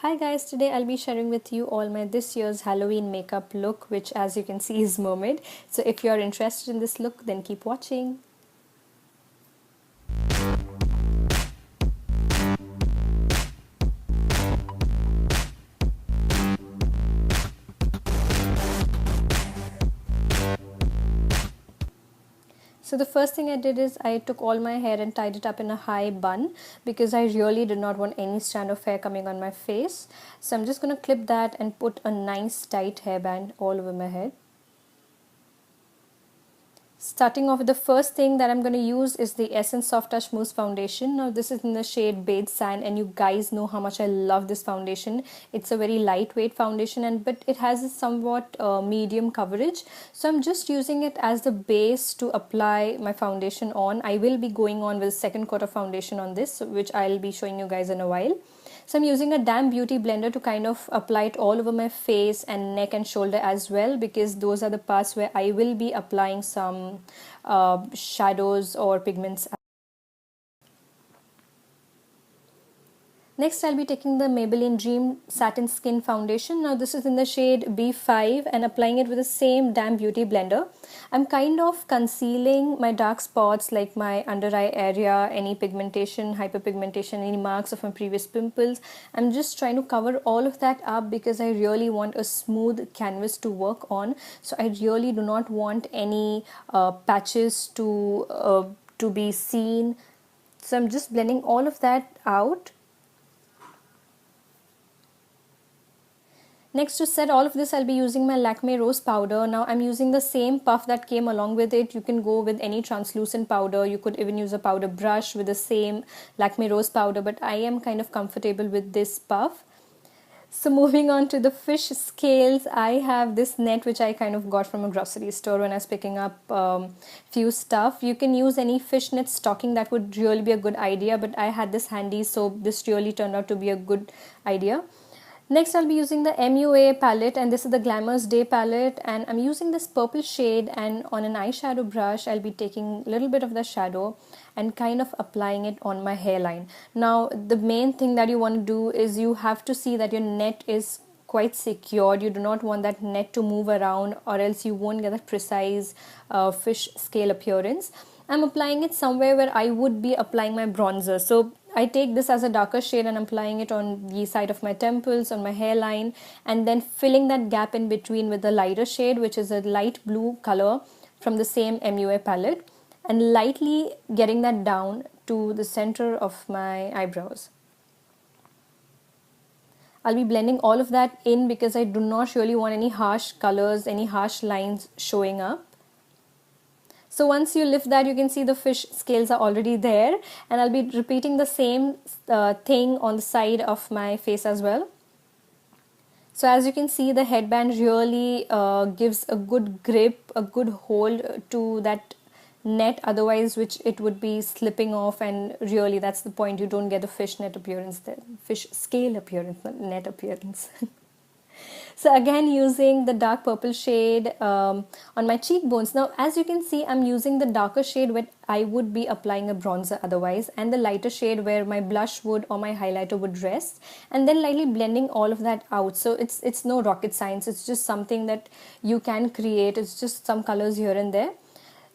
Hi guys, today I'll be sharing with you all my this year's Halloween makeup look, which as you can see is Mermaid. So if you're interested in this look, then keep watching. So the first thing I did is I took all my hair and tied it up in a high bun because I really did not want any strand of hair coming on my face. So I'm just going to clip that and put a nice tight hairband all over my head. Starting off with the first thing that I'm going to use is the Essence Soft Touch Mousse foundation. Now this is in the shade Beige Sand, and you guys know how much I love this foundation. It's a very lightweight foundation, but it has a somewhat medium coverage. So I'm just using it as the base to apply my foundation on. I will be going on with a second coat of foundation on this, which I'll be showing you guys in a while. So I'm using a damp beauty blender to kind of apply it all over my face and neck and shoulder as well, because those are the parts where I will be applying some shadows or pigments. Next, I'll be taking the Maybelline Dream Satin Skin Foundation. Now this is in the shade B5 and applying it with the same damp beauty blender. I'm kind of concealing my dark spots like my under eye area, any pigmentation, hyperpigmentation, any marks of my previous pimples. I'm just trying to cover all of that up because I really want a smooth canvas to work on. So I really do not want any patches to be seen. So I'm just blending all of that out. Next, to set all of this, I'll be using my Lakme Rose Powder. Now I'm using the same puff that came along with it. You can go with any translucent powder. You could even use a powder brush with the same Lakme Rose Powder, but I am kind of comfortable with this puff. So moving on to the fish scales, I have this net which I kind of got from a grocery store when I was picking up few stuff. You can use any fishnet stocking, that would really be a good idea, but I had this handy, so this really turned out to be a good idea. Next, I'll be using the MUA palette, and this is the Glamour's Day palette, and I'm using this purple shade, and on an eyeshadow brush I'll be taking a little bit of the shadow and kind of applying it on my hairline. Now the main thing that you want to do is you have to see that your net is quite secured. You do not want that net to move around, or else you won't get that precise fish scale appearance. I'm applying it somewhere where I would be applying my bronzer. So I take this as a darker shade and I'm applying it on the side of my temples, on my hairline, and then filling that gap in between with the lighter shade, which is a light blue color from the same MUA palette, and lightly getting that down to the center of my eyebrows. I'll be blending all of that in because I do not really want any harsh colors, any harsh lines showing up. So once you lift that, you can see the fish scales are already there, and I'll be repeating the same thing on the side of my face as well. So as you can see, the headband really gives a good grip, a good hold to that net, otherwise which it would be slipping off, and really that's the point, you don't get the fish net appearance there, fish scale appearance, not net appearance. So again, using the dark purple shade on my cheekbones. Now as you can see, I'm using the darker shade where I would be applying a bronzer otherwise, and the lighter shade where my blush would or my highlighter would rest, and then lightly blending all of that out. So it's no rocket science, it's just something that you can create. It's just some colors here and there.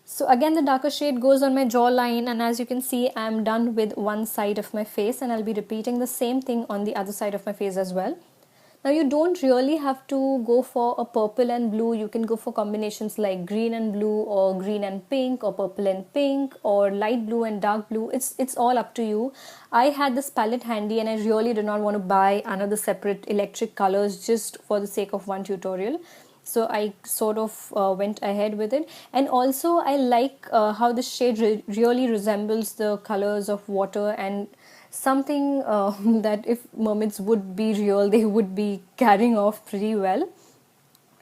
So again, the darker shade goes on my jawline, and as you can see, I'm done with one side of my face, and I'll be repeating the same thing on the other side of my face as well. Now you don't really have to go for a purple and blue. You can go for combinations like green and blue, or green and pink, or purple and pink, or light blue and dark blue. It's all up to you. I had this palette handy and I really did not want to buy another separate electric colors just for the sake of one tutorial. So I sort of went ahead with it. And also I like how this shade really resembles the colors of water, and something that if mermaids would be real, they would be carrying off pretty well.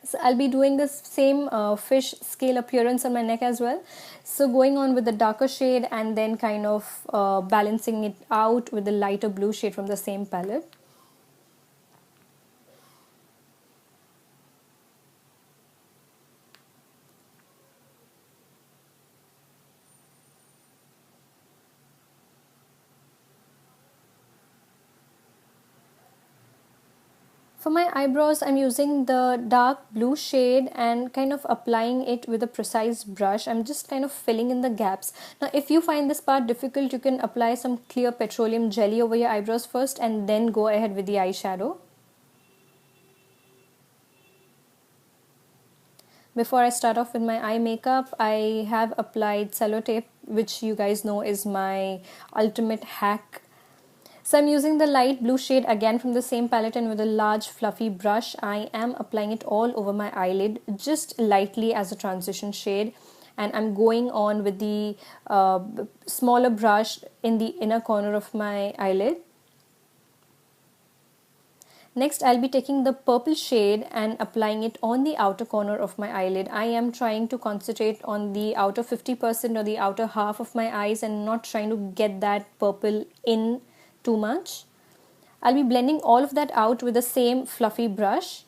So I'll be doing this same fish scale appearance on my neck as well. So going on with the darker shade and then kind of balancing it out with the lighter blue shade from the same palette. For my eyebrows, I'm using the dark blue shade and kind of applying it with a precise brush. I'm just kind of filling in the gaps. Now, if you find this part difficult, you can apply some clear petroleum jelly over your eyebrows first and then go ahead with the eyeshadow. Before I start off with my eye makeup, I have applied sellotape, which you guys know is my ultimate hack. So I'm using the light blue shade again from the same palette, and with a large fluffy brush, I am applying it all over my eyelid, just lightly as a transition shade. And I'm going on with the smaller brush in the inner corner of my eyelid. Next, I'll be taking the purple shade and applying it on the outer corner of my eyelid. I am trying to concentrate on the outer 50% or the outer half of my eyes and not trying to get that purple in too much. I'll be blending all of that out with the same fluffy brush.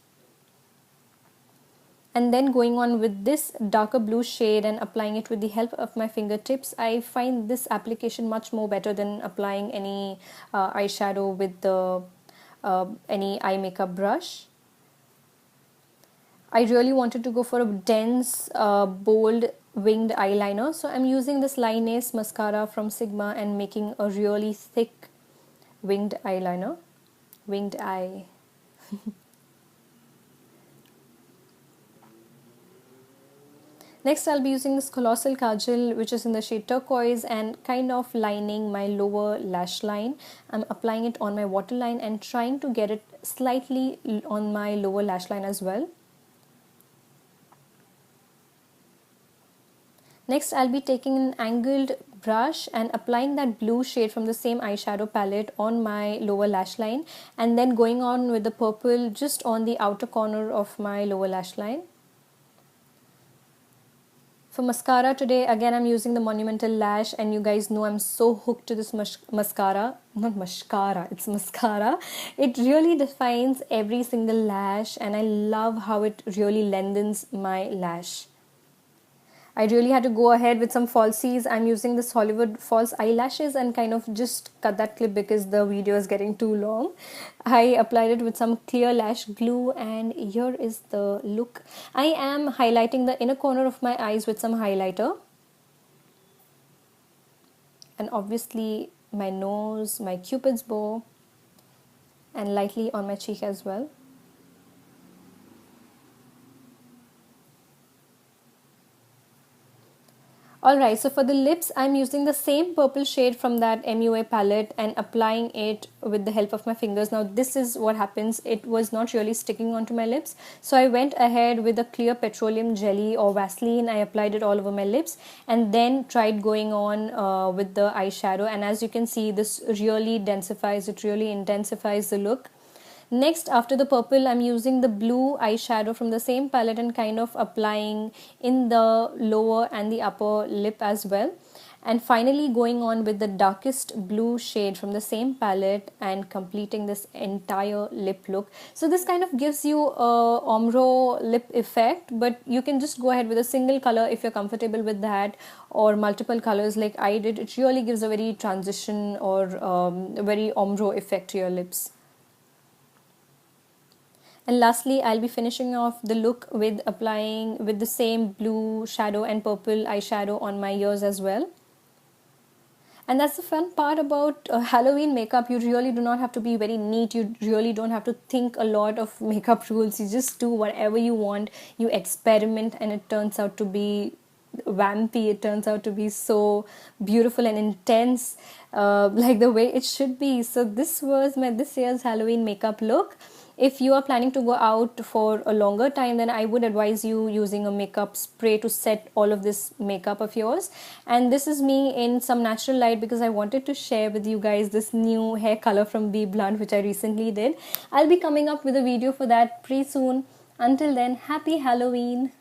And then going on with this darker blue shade and applying it with the help of my fingertips. I find this application much more better than applying any eyeshadow with the any eye makeup brush. I really wanted to go for a dense, bold winged eyeliner. So I'm using this Lash mascara from Sigma and making a really thick winged eyeliner. Winged eye. Next, I'll be using this Colossal Kajal, which is in the shade Turquoise, and kind of lining my lower lash line. I'm applying it on my waterline and trying to get it slightly on my lower lash line as well. Next, I'll be taking an angled brush and applying that blue shade from the same eyeshadow palette on my lower lash line, and then going on with the purple just on the outer corner of my lower lash line. For mascara today, again I'm using the Monumental Lash, and you guys know I'm so hooked to this mascara. Not mascara, it's mascara. It really defines every single lash, and I love how it really lengthens my lash. I really had to go ahead with some falsies. I'm using this Hollywood false eyelashes and kind of just cut that clip because the video is getting too long. I applied it with some clear lash glue, and here is the look. I am highlighting the inner corner of my eyes with some highlighter. And obviously my nose, my cupid's bow, and lightly on my cheek as well. Alright, so for the lips, I'm using the same purple shade from that MUA palette and applying it with the help of my fingers. Now this is what happens, it was not really sticking onto my lips. So I went ahead with a clear petroleum jelly or Vaseline. I applied it all over my lips and then tried going on with the eyeshadow. And as you can see, this really densifies, it really intensifies the look. Next, after the purple, I'm using the blue eyeshadow from the same palette and kind of applying in the lower and the upper lip as well. And finally going on with the darkest blue shade from the same palette and completing this entire lip look. So this kind of gives you a ombre lip effect, but you can just go ahead with a single color if you're comfortable with that, or multiple colors like I did. It really gives a very transition or very ombre effect to your lips. And lastly, I'll be finishing off the look with applying with the same blue shadow and purple eyeshadow on my ears as well. And that's the fun part about Halloween makeup. You really do not have to be very neat. You really don't have to think a lot of makeup rules. You just do whatever you want. You experiment and it turns out to be vampy. It turns out to be so beautiful and intense, like the way it should be. So this was my this year's Halloween makeup look. If you are planning to go out for a longer time, then I would advise you using a makeup spray to set all of this makeup of yours. And this is me in some natural light because I wanted to share with you guys this new hair color from Be Blunt, which I recently did. I'll be coming up with a video for that pretty soon. Until then, happy Halloween!